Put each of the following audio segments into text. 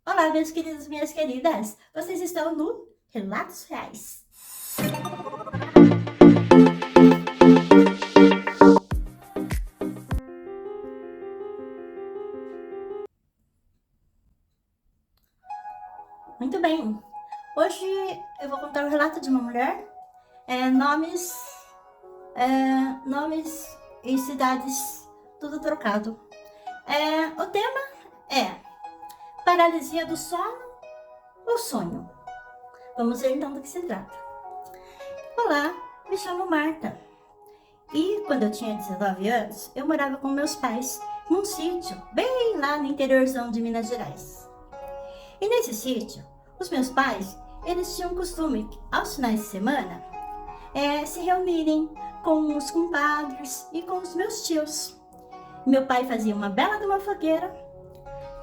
Olá, meus queridos, minhas queridas. Vocês estão no Relatos Reais. Muito bem. Hoje eu vou contar o relato de uma mulher. Nomes e cidades, tudo trocado. O tema é paralisia do sono ou sonho. Vamos ver então do que se trata. Olá, me chamo Marta. E quando eu tinha 19 anos, eu morava com meus pais num sítio bem lá no interiorzão de Minas Gerais. E nesse sítio, os meus pais, eles tinham o costume, aos finais de semana, se reunirem com os compadres e com os meus tios. Meu pai fazia uma bela de uma fogueira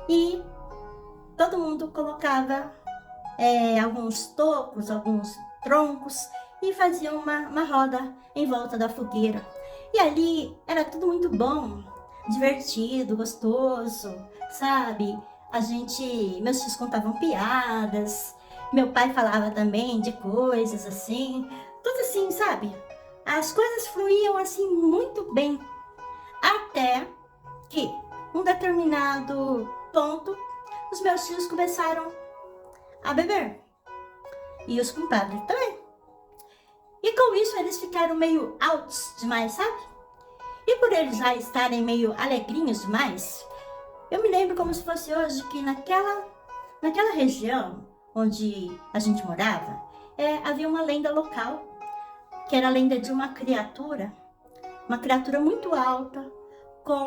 e todo mundo colocava alguns tocos, alguns troncos e fazia uma roda em volta da fogueira. E ali era tudo muito bom, divertido, gostoso, sabe? Meus tios contavam piadas, meu pai falava também de coisas assim, tudo assim, sabe? As coisas fluíam assim muito bem, até que, um determinado ponto, os meus tios começaram a beber. E os compadres também. E com isso eles ficaram meio altos demais, sabe? E por eles já estarem meio alegrinhos demais, eu me lembro como se fosse hoje que naquela região onde a gente morava, havia uma lenda local, que era a lenda de uma criatura muito alta, com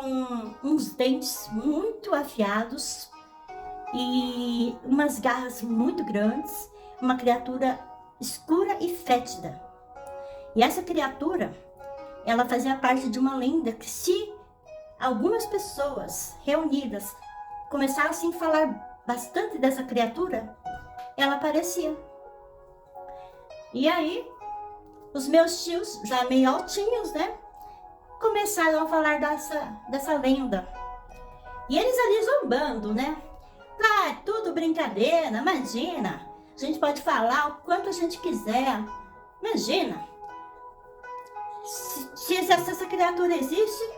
uns dentes muito afiados e umas garras muito grandes, uma criatura escura e fétida. E essa criatura, ela fazia parte de uma lenda que, se algumas pessoas reunidas começassem a falar bastante dessa criatura, ela aparecia. E aí, os meus tios, já meio altinhos, né, começaram a falar dessa lenda. E eles ali zombando, né? Ah, tudo brincadeira, imagina. A gente pode falar o quanto a gente quiser. Imagina. Se essa criatura existe,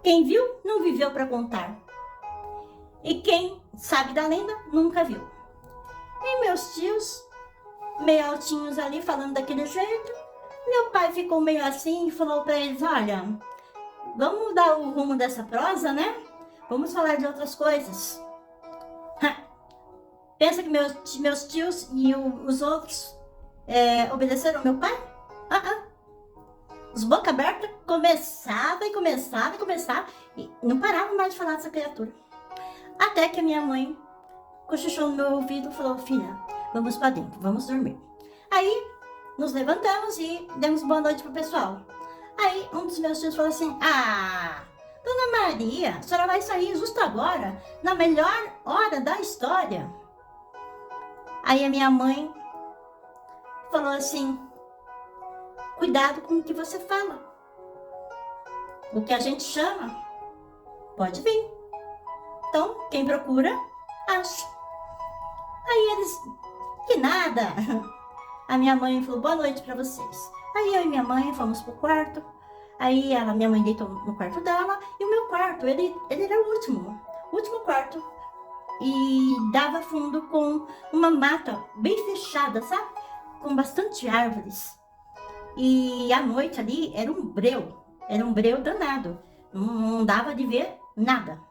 quem viu não viveu para contar. E quem sabe da lenda nunca viu. E meus tios, meio altinhos ali, falando daquele jeito, meu pai ficou meio assim e falou para eles: olha, vamos mudar o rumo dessa prosa, né? Vamos falar de outras coisas. Pensa que meus tios e os outros obedeceram meu pai? Os boca aberta começava e não paravam mais de falar dessa criatura. Até que a minha mãe cochichou no meu ouvido e falou: filha, vamos para dentro, vamos dormir. Aí nos levantamos e demos boa noite pro pessoal. Aí um dos meus tios falou assim: Dona Maria, a senhora vai sair justo agora, na melhor hora da história. Aí a minha mãe falou assim: cuidado com o que você fala. O que a gente chama, pode vir. Então, quem procura, acha. Aí eles, que nada. A minha mãe falou: boa noite para vocês. Aí eu e minha mãe fomos pro quarto. Aí minha mãe deitou no quarto dela. E o meu quarto, ele era o último quarto. E dava fundo com uma mata bem fechada, sabe? Com bastante árvores. E à noite ali era um breu danado. Não dava de ver nada.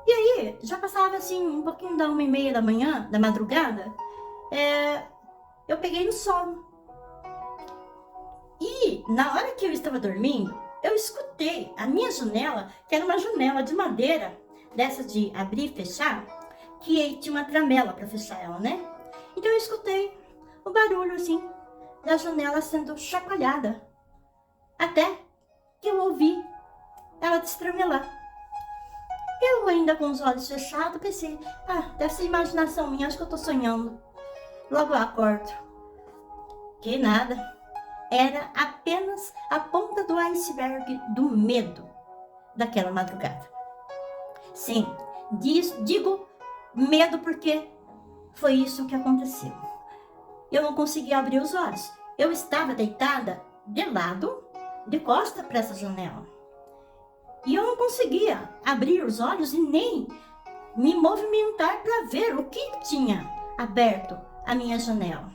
E aí, já passava assim um pouquinho da 1h30 da manhã, da madrugada, eu peguei no sono. E na hora que eu estava dormindo, eu escutei a minha janela, que era uma janela de madeira, dessa de abrir e fechar, que tinha uma tramela para fechar ela, né? Então eu escutei o barulho assim da janela sendo chacoalhada, até que eu ouvi ela destramelar. Eu ainda com os olhos fechados pensei: deve ser imaginação minha, acho que eu tô sonhando. Logo eu acordo. Que nada. Era apenas a ponta do iceberg do medo daquela madrugada. Sim, digo Medo porque foi isso que aconteceu. Eu não conseguia abrir os olhos. Eu estava deitada de lado, de costa para essa janela. E eu não conseguia abrir os olhos e nem me movimentar para ver o que tinha aberto a minha janela.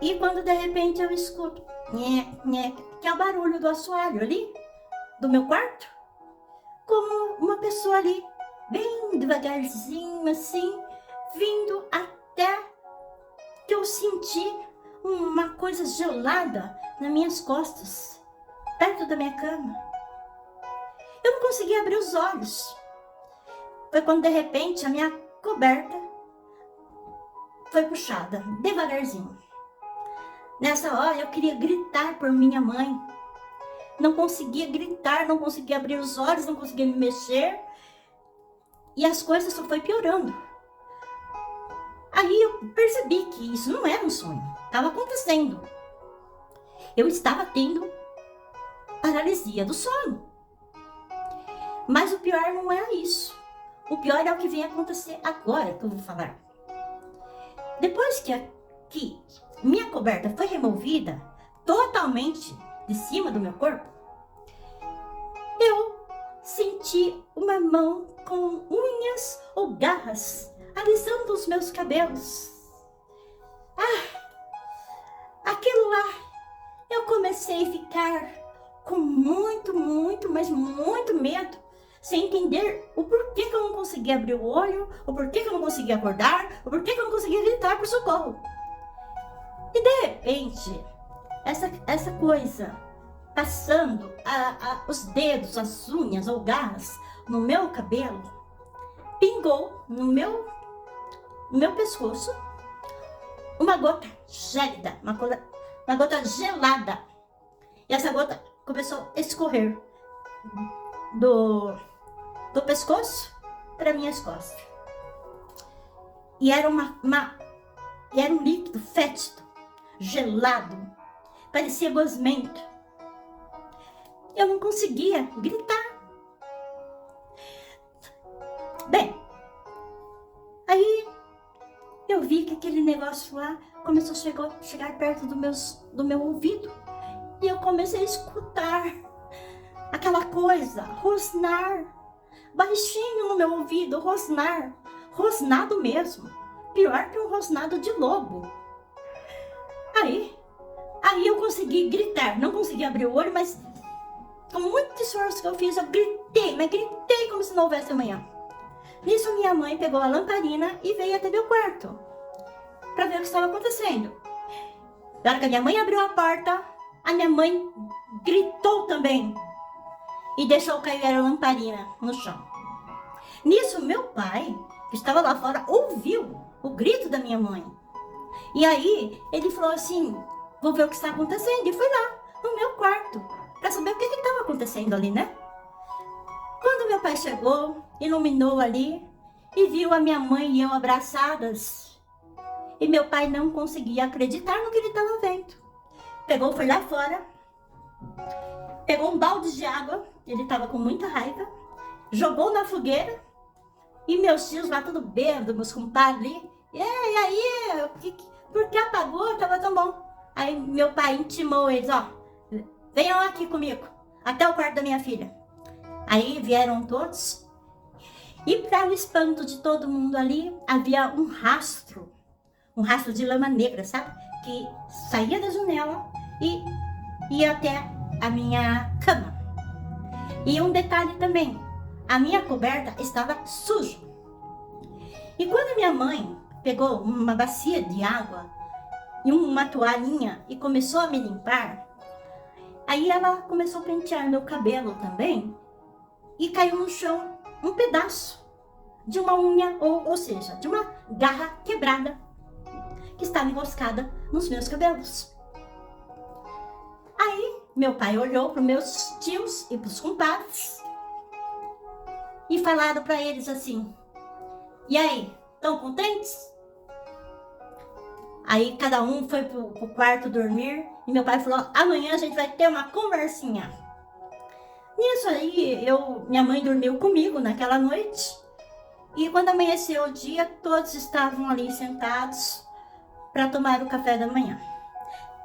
E quando de repente eu escuto que é o barulho do assoalho ali, do meu quarto, como uma pessoa ali, bem devagarzinho assim, vindo até que eu senti uma coisa gelada nas minhas costas, perto da minha cama. Eu não conseguia abrir os olhos. Foi quando de repente a minha coberta foi puxada, devagarzinho. Nessa hora eu queria gritar por minha mãe. Não conseguia gritar, não conseguia abrir os olhos, não conseguia me mexer. E as coisas só foi piorando. Aí eu percebi que isso não era um sonho, estava acontecendo. Eu estava tendo paralisia do sono. Mas o pior não é isso. O pior é o que vem acontecer agora que eu vou falar. Depois que minha coberta foi removida totalmente de cima do meu corpo, eu senti uma mão com unhas ou garras alisando os meus cabelos. Aquilo lá, eu comecei a ficar com mas muito medo, sem entender o porquê que eu não conseguia abrir o olho, o porquê que eu não conseguia acordar, o porquê que eu não conseguia gritar por socorro. E de repente, essa coisa passando os dedos, as unhas ou garras no meu cabelo, pingou no meu pescoço uma gota gélida, uma gota gelada. E essa gota começou a escorrer do pescoço para minhas costas. E era era um líquido fétido, gelado, parecia gosmento. Eu não conseguia gritar. Bem, aí eu vi que aquele negócio lá começou a chegar perto do meu ouvido. E eu comecei a escutar aquela coisa, rosnar, baixinho no meu ouvido, rosnar, rosnado mesmo, pior que um rosnado de lobo. Aí eu consegui gritar, não consegui abrir o olho, mas com muito esforço que eu fiz, eu gritei, mas gritei como se não houvesse amanhã. Nisso minha mãe pegou a lamparina e veio até meu quarto, para ver o que estava acontecendo. Na hora que a minha mãe abriu a porta, a minha mãe gritou também e deixou cair a lamparina no chão. Nisso, meu pai, que estava lá fora, ouviu o grito da minha mãe. E aí, ele falou assim, vou ver o que está acontecendo. E foi lá, no meu quarto, para saber o que estava acontecendo ali, né? Quando meu pai chegou, iluminou ali e viu a minha mãe e eu abraçadas. E meu pai não conseguia acreditar no que ele estava vendo. Foi lá fora, pegou um balde de água, ele estava com muita raiva, jogou na fogueira e meus tios lá tudo bêbado, meus compadres ali. E aí, por que apagou? Tava tão bom. Aí meu pai intimou eles, venham aqui comigo, até o quarto da minha filha. Aí vieram todos e para o espanto de todo mundo ali, havia um rastro de lama negra, sabe? Que saía da janela e ia até a minha cama. E um detalhe também, a minha coberta estava suja. E quando minha mãe pegou uma bacia de água e uma toalhinha e começou a me limpar, aí ela começou a pentear meu cabelo também e caiu no chão um pedaço de uma unha, ou seja, de uma garra quebrada que estava enroscada nos meus cabelos. Aí meu pai olhou para os meus tios e para os compadres e falaram para eles assim, e aí, estão contentes? Aí cada um foi pro quarto dormir e meu pai falou, amanhã a gente vai ter uma conversinha. Nisso aí, minha mãe dormiu comigo naquela noite E quando amanheceu o dia, todos estavam ali sentados para tomar o café da manhã.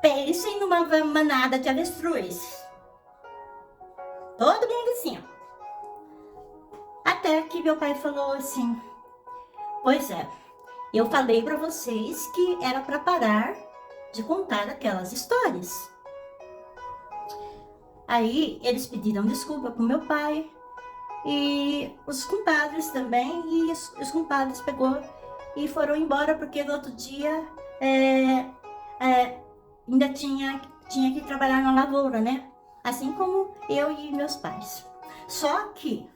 Pensem numa manada de avestruz. Todo mundo assim, ó. Até que meu pai falou assim: pois é, eu falei para vocês que era para parar de contar aquelas histórias. Aí eles pediram desculpa pro meu pai e os compadres também, e os compadres pegou e foram embora porque no outro dia ainda tinha que trabalhar na lavoura, né? Assim como eu e meus pais. Só que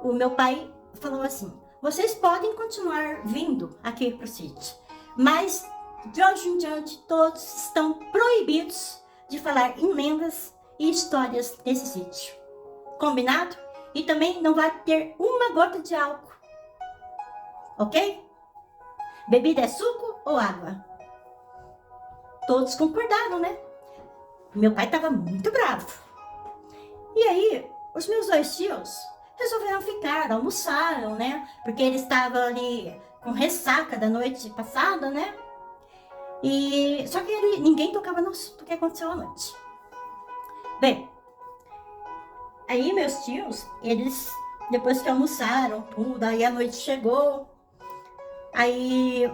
o meu pai falou assim: vocês podem continuar vindo aqui pro sítio, mas de hoje em diante todos estão proibidos de falar em lendas e histórias desse sítio. Combinado? E também não vai ter uma gota de álcool. Ok? Bebida é suco ou água? Todos concordaram, né? Meu pai estava muito bravo. E aí, os meus 2 tios resolveram ficar, almoçaram, né? Porque eles estavam ali com ressaca da noite passada, né? E só que ninguém tocava no assunto que aconteceu à noite. Bem, aí meus tios, eles, depois que almoçaram tudo, aí a noite chegou, aí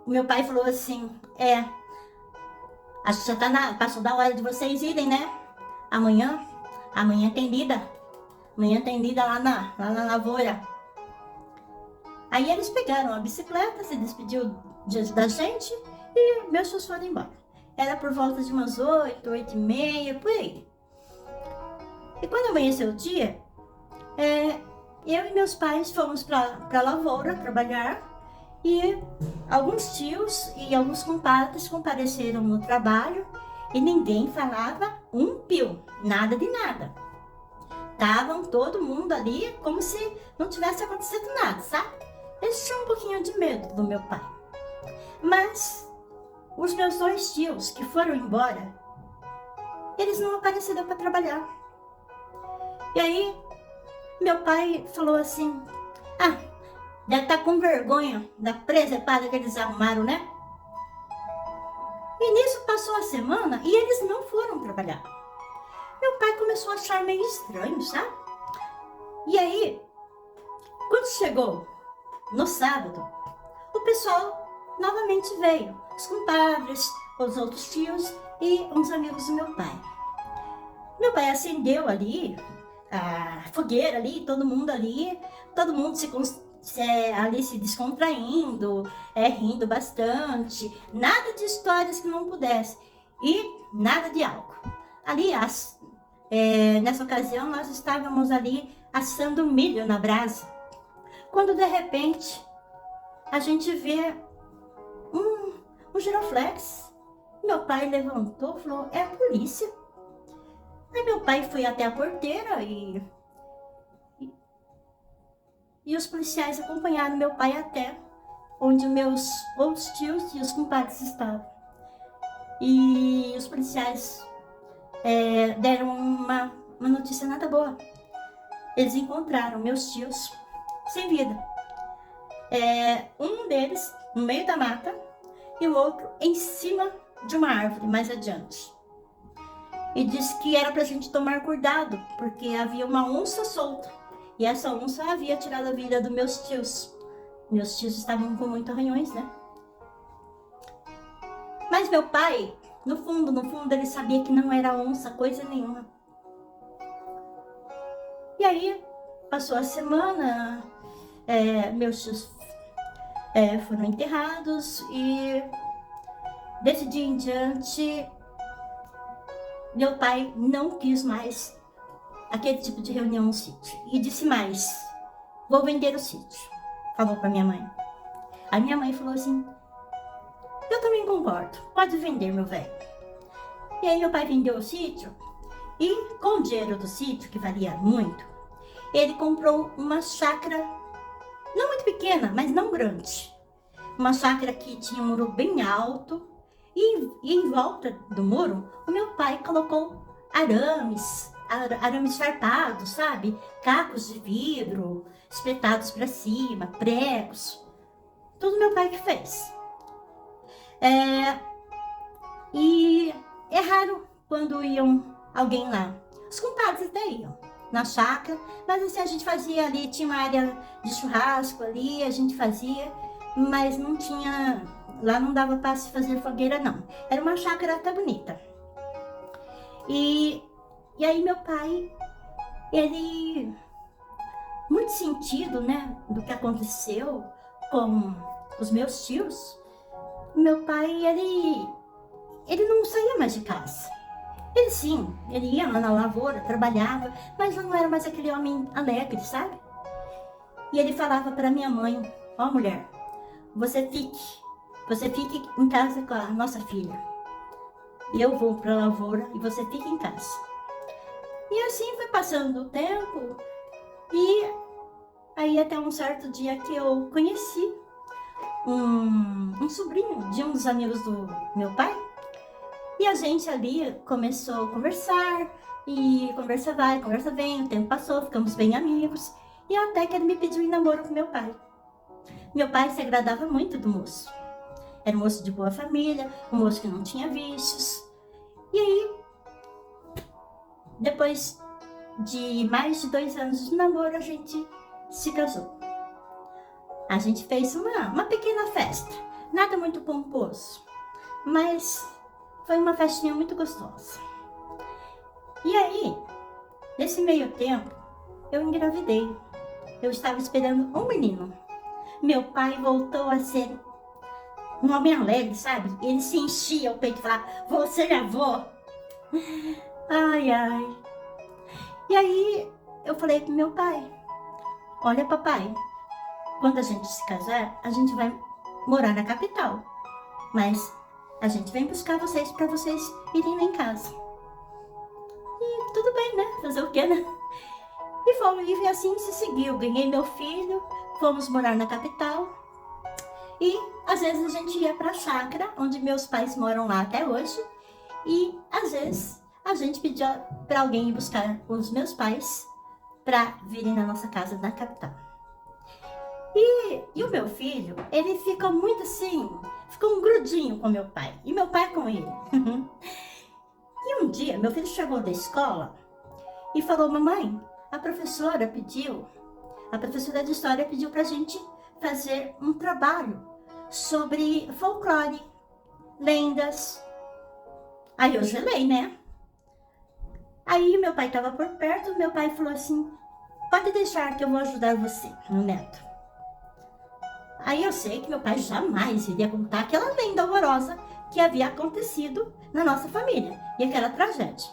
meu pai falou assim: acho que já passou da hora de vocês irem, né? Amanhã tem lida. Amanhã tem lida lá na lavoura. Aí eles pegaram a bicicleta, se despediu da gente e meus tios foram embora. Era por volta de umas 8, 8h30, por aí. E quando amanheceu o dia, eu e meus pais fomos pra lavoura trabalhar e alguns tios e alguns compadres compareceram no trabalho e ninguém falava um pio, nada de nada. Estavam todo mundo ali como se não tivesse acontecido nada, sabe? Eles tinham um pouquinho de medo do meu pai. Mas os meus 2 tios que foram embora, eles não apareceram para trabalhar. E aí, meu pai falou assim: deve estar com vergonha da presepada que eles arrumaram, né? E nisso passou a semana e eles não foram trabalhar. Meu pai começou a achar meio estranho, sabe? E aí, quando chegou no sábado, o pessoal novamente veio. Os compadres, os outros tios e uns amigos do meu pai. Meu pai acendeu ali a fogueira ali, todo mundo ali se descontraindo, rindo bastante, nada de histórias que não pudesse e nada de álcool. Aliás, nessa ocasião nós estávamos ali assando milho na brasa, quando de repente a gente vê um giroflex. Meu pai levantou e falou: é a polícia. Aí meu pai foi até a porteira e os policiais acompanharam meu pai até onde meus outros tios e os compadres estavam. E os policiais deram uma notícia nada boa. Eles encontraram meus tios sem vida. Um deles no meio da mata e o outro em cima de uma árvore mais adiante. E disse que era pra gente tomar cuidado, porque havia uma onça solta. E essa onça havia tirado a vida dos meus tios. Meus tios estavam com muitos arranhões, né? Mas meu pai, no fundo, ele sabia que não era onça, coisa nenhuma. E aí, passou a semana, meus tios foram enterrados e desse dia em diante, meu pai não quis mais aquele tipo de reunião no sítio. E disse mais: vou vender o sítio. Falou pra minha mãe. A minha mãe falou assim: eu também concordo, pode vender, meu velho. E aí meu pai vendeu o sítio e com o dinheiro do sítio, que valia muito, ele comprou uma chácara, não muito pequena, mas não grande. Uma chácara que tinha um muro bem alto e em volta do muro o meu pai colocou arames farpados, sabe? Cacos de vidro, espetados para cima, pregos. Tudo meu pai que fez. E é raro quando iam alguém lá. Os compadres até iam na chácara, mas assim, a gente fazia ali, tinha uma área de churrasco ali, a gente fazia, mas não tinha, lá não dava para se fazer fogueira não. Era uma chácara até bonita. E aí meu pai, ele, muito sentido, né, do que aconteceu com os meus tios, meu pai, ele não saía mais de casa. Ele sim, ele ia lá na lavoura, trabalhava, mas não era mais aquele homem alegre, sabe? E ele falava para minha mãe, ó mulher, você fique em casa com a nossa filha. E eu vou para a lavoura e você fica em casa. E assim foi passando o tempo, e aí até um certo dia que eu conheci um sobrinho de um dos amigos do meu pai. E a gente ali começou a conversar, e conversa vai, conversa vem, o tempo passou, ficamos bem amigos, e até que ele me pediu em namoro com meu pai. Meu pai se agradava muito do moço. Era um moço de boa família, um moço que não tinha vícios. E aí, depois de mais de 2 anos de namoro, a gente se casou. A gente fez uma pequena festa, nada muito pomposo, mas foi uma festinha muito gostosa. E aí, nesse meio tempo, eu engravidei. Eu estava esperando um menino. Meu pai voltou a ser um homem alegre, sabe? Ele se enchia o peito e falava, vou ser avô. Ai, ai. E aí, eu falei pro meu pai, olha papai, quando a gente se casar, a gente vai morar na capital. Mas a gente vem buscar vocês para vocês irem lá em casa. E tudo bem, né? Fazer o quê, né? E assim se seguiu. Ganhei meu filho, fomos morar na capital. E às vezes a gente ia para a chácara, onde meus pais moram lá até hoje. E às vezes a gente pedia para alguém ir buscar os meus pais para virem na nossa casa na capital. E o meu filho, ele fica muito assim, ficou um grudinho com meu pai, e meu pai com ele. E um dia, meu filho chegou da escola e falou, mamãe, a professora de história pediu pra gente fazer um trabalho sobre folclore, lendas. Aí eu gelei, né? Aí meu pai estava por perto, meu pai falou assim, pode deixar que eu vou ajudar você, meu neto. Aí eu sei que meu pai jamais iria contar aquela lenda horrorosa que havia acontecido na nossa família, e aquela tragédia.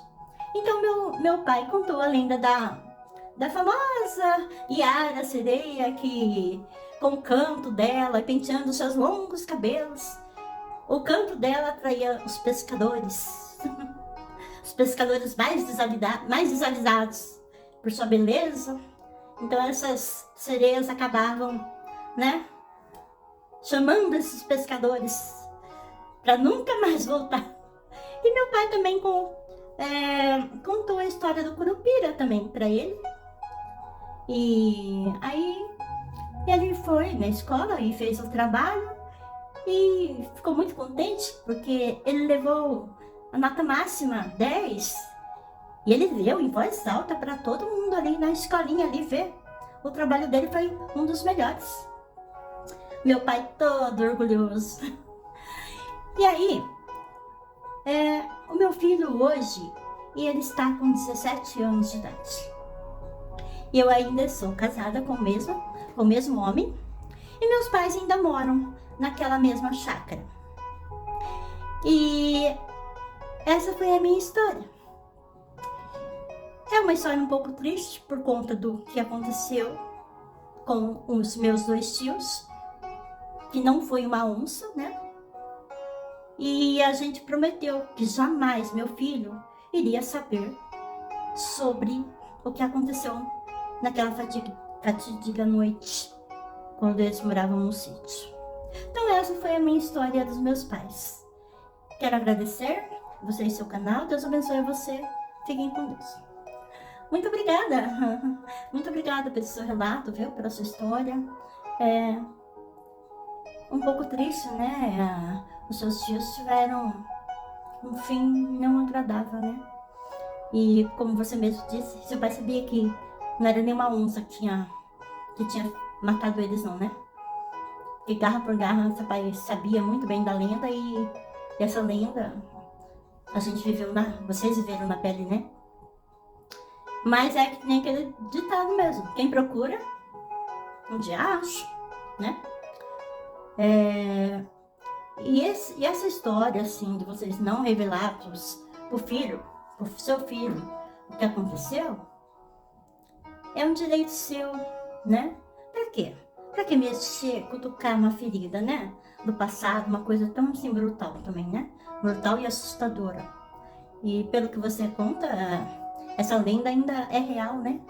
Então meu pai contou a lenda da famosa Yara sereia que, com o canto dela, penteando seus longos cabelos, o canto dela atraía os pescadores, os pescadores mais desavisados por sua beleza. Então essas sereias acabavam, né, chamando esses pescadores para nunca mais voltar. E meu pai também contou a história do Curupira também para ele. E aí ele foi na escola e fez o trabalho e ficou muito contente porque ele levou a nota máxima 10 e ele leu em voz alta para todo mundo ali na escolinha ali ver. O trabalho dele foi um dos melhores. Meu pai todo orgulhoso. E aí, o meu filho hoje, ele está com 17 anos de idade. E eu ainda sou casada com o mesmo homem. E meus pais ainda moram naquela mesma chácara. E essa foi a minha história. É uma história um pouco triste por conta do que aconteceu com os meus 2 tios, que não foi uma onça, né? E a gente prometeu que jamais meu filho iria saber sobre o que aconteceu naquela fatídica noite, quando eles moravam no sítio. Então essa foi a minha história dos meus pais. Quero agradecer você e seu canal. Deus abençoe você. Fiquem com Deus. Muito obrigada. Muito obrigada pelo seu relato, viu? Pela sua história. É um pouco triste, né? Os seus tios tiveram um fim não agradável, né? E como você mesmo disse, seu pai sabia que não era nenhuma onça que tinha matado eles, não, né? Que garra por garra, seu pai sabia muito bem da lenda e essa lenda a gente viveu vocês viveram na pele, né? Mas é que nem aquele ditado mesmo, quem procura, um dia acha, né? E essa história, assim, de vocês não revelar pro seu filho, o que aconteceu, é um direito seu, né? Pra quê? Pra que mexer, cutucar uma ferida, né? Do passado, uma coisa tão assim brutal também, né? Brutal e assustadora. E pelo que você conta, essa lenda ainda é real, né?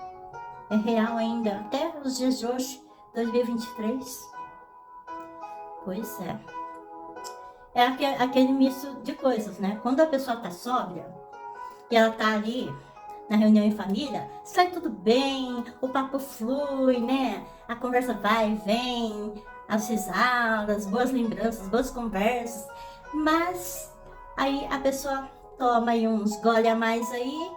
É real ainda, até os dias de hoje, 2023. Pois é. É aquele misto de coisas, né? Quando a pessoa tá sóbria e ela tá ali na reunião em família, sai tudo bem, o papo flui, né? A conversa vai e vem, as risadas, boas lembranças, boas conversas. Mas aí a pessoa toma aí uns gole a mais aí,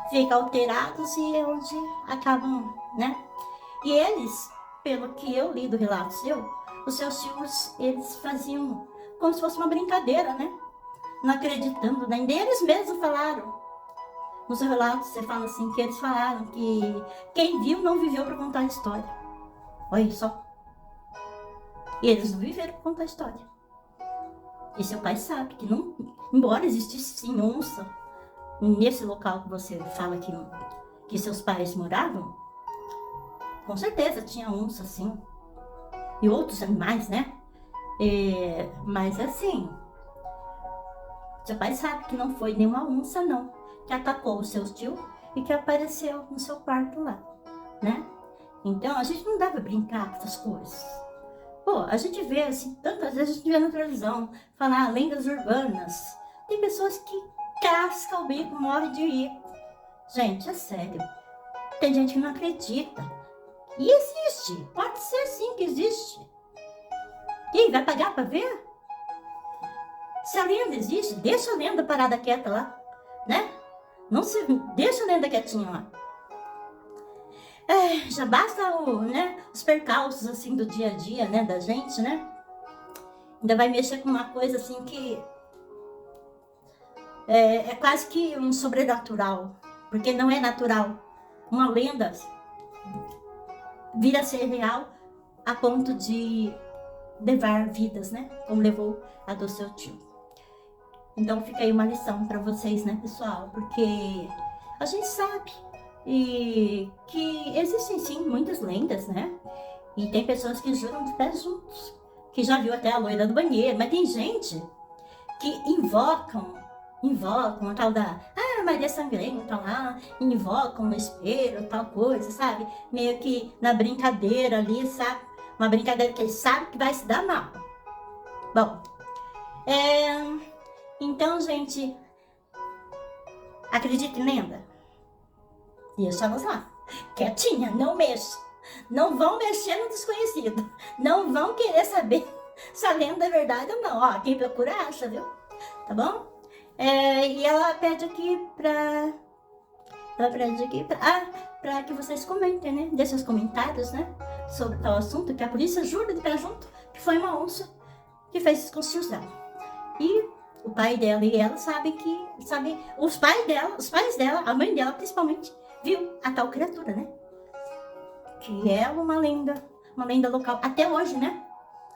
fica alterados e é onde acabam, né? E eles, pelo que eu li do relato seu, os seus tios, eles faziam como se fosse uma brincadeira, né? Não acreditando, né? Nem eles mesmos falaram. No seu relato, você fala assim, que eles falaram que quem viu não viveu para contar a história. Olha só. E eles não viveram para contar a história. E seu pai sabe que não, embora existisse sim onça nesse local que você fala que seus pais moravam, com certeza tinha onça sim. E outros animais, né? Mas assim, seu pai sabe que não foi nenhuma onça não, que atacou o seu tio e que apareceu no seu quarto lá, né? Então a gente não deve brincar com essas coisas. Pô, a gente vê assim, tantas vezes a gente vê na televisão falar lendas urbanas. Tem pessoas que cascam o bico, morrem de rir. Gente, é sério. Tem gente que não acredita. E existe. Pode ser sim que existe. E aí, vai pagar pra ver? Se a lenda existe, deixa a lenda parada quieta lá, né? Não se deixa a lenda quietinha lá. Já basta os percalços assim do dia a dia, né, da gente, né? Ainda vai mexer com uma coisa assim que é quase que um sobrenatural, porque não é natural. Uma lenda vira a ser real a ponto de levar vidas, né? Como levou a do seu tio. Então fica aí uma lição para vocês, né, pessoal? Porque a gente sabe que existem sim muitas lendas, né? E tem pessoas que juram de pés juntos, que já viu até a loira do banheiro, mas tem gente que invocam a tal da Maria Sangrenta lá, invocam no espelho, tal coisa, sabe? Meio que na brincadeira ali, sabe? Uma brincadeira que eles sabem que vai se dar mal. Bom, então, gente, acredita em lenda? Deixamos lá, quietinha, não mexa. Não vão mexer no desconhecido. Não vão querer saber se a lenda é verdade ou não. Ó, quem procura acha, viu? Tá bom? E ela pede aqui pra que vocês comentem, né? Deixem os comentários, né? Sobre tal assunto, que a polícia jura de pé junto que foi uma onça que fez isso com os tios dela. E o pai dela e ela sabem os pais dela, a mãe dela principalmente, viu a tal criatura, né? Que é uma lenda local. Até hoje, né?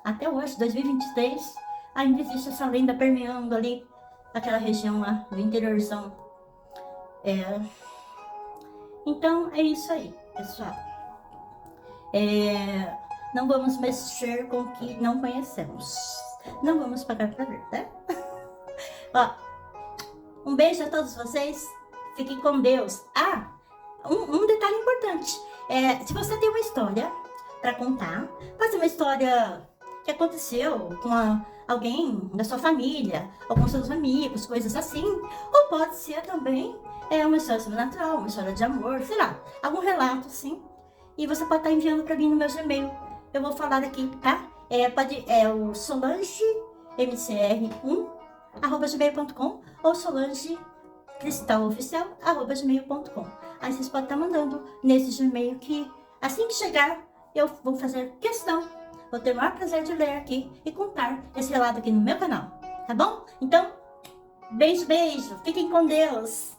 Até hoje, 2023, ainda existe essa lenda permeando ali aquela região lá do interiorzão. Então, é isso aí, pessoal. Não vamos mexer com o que não conhecemos. Não vamos pagar pra ver, tá? Ó, um beijo a todos vocês. Fiquem com Deus. Um detalhe importante. Se você tem uma história para contar, pode ser uma história que aconteceu com alguém da sua família, ou com seus amigos, coisas assim. Ou pode ser também uma história sobrenatural, uma história de amor, sei lá, algum relato assim. E você pode estar enviando para mim no meu Gmail. Eu vou falar aqui, tá? O solangemcr1@gmail.com ou solangecristalOficial@gmail.com. Aí vocês podem estar mandando nesse Gmail que assim que chegar eu vou fazer questão, vou ter o maior prazer de ler aqui e contar esse relato aqui no meu canal, tá bom? Então, beijo, beijo, fiquem com Deus!